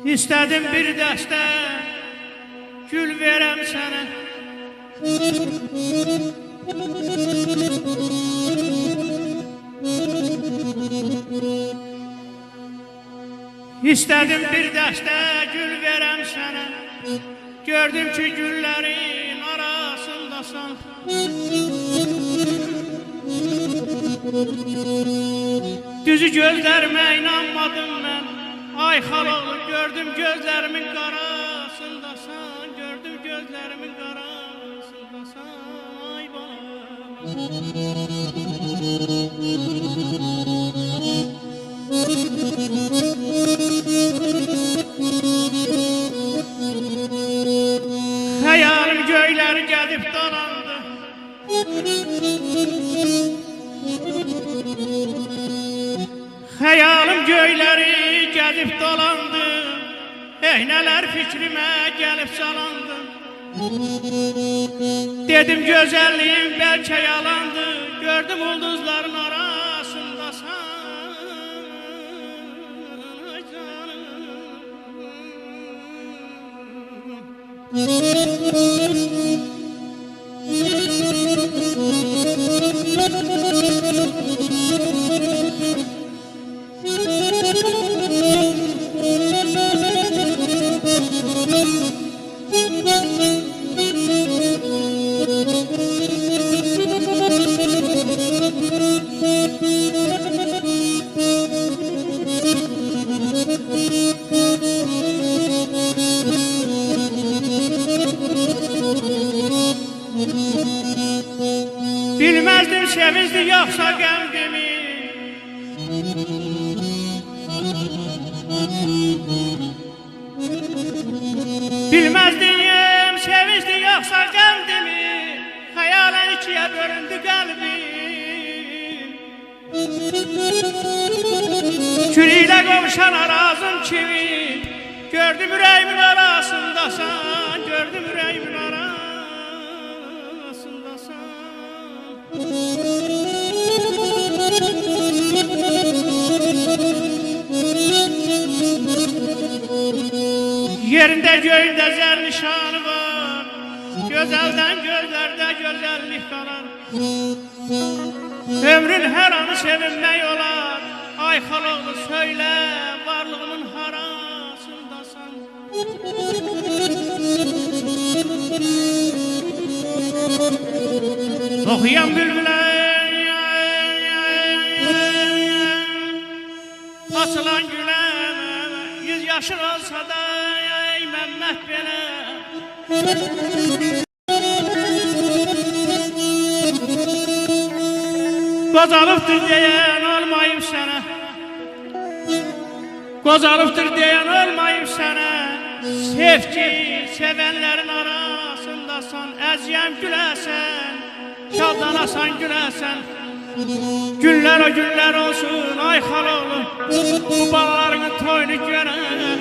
İstədim bir dəstə gül verəm sənə. İstədim bir dəstə gül verəm sənə. Gördüm ki güllərin arasındasan. Düzü gözlərimə inanmadım mən. Ay xaloğlu, gördüm gözlərimin qarasındasan. Gördüm gözlərimin qarasındasan. Ay bana. Xəyalim göyləri gəlib dalandı. Xəyalim göyləri gəlib dolandı. Nələr fikrimə gəlib salandı. Dedim gözəlliğim bəlkə yalandı. Gördüm ulduzların arasındasan. Ay canım. Bilmezdim sevinçli yoksa qəmdimi. Bilmezdim sevinçli yoksa qəmdimi. Xəyalən ikiyə bölündü qəlbim. Kül ilə qovuşan arazım kimi. Gördüm ürəyimin arasındasan. Gördüm ürəyimin arasındasan. Yerinde göğünde zər nişanı var. Gözəldən gözlərdə gözəllik qalar. Ömrün hər anı sevinmək olar. Ay xaloğlu söylə, varlığımın harasındasan. Oxuyan bülbülər, açılan gülər, 100 yaşın olsa da ey Məmməd belə. Qocalıbdır deyən olmayıb sənə. Qocalıbdır deyən olmayıb sənə. Sev ki, sevənlərin arasındasan. Əziyəm güləsən, şadlanasan güləsən. Günlər o günlər olsun ay xaloğlu. Bu bağlarının toyunu görən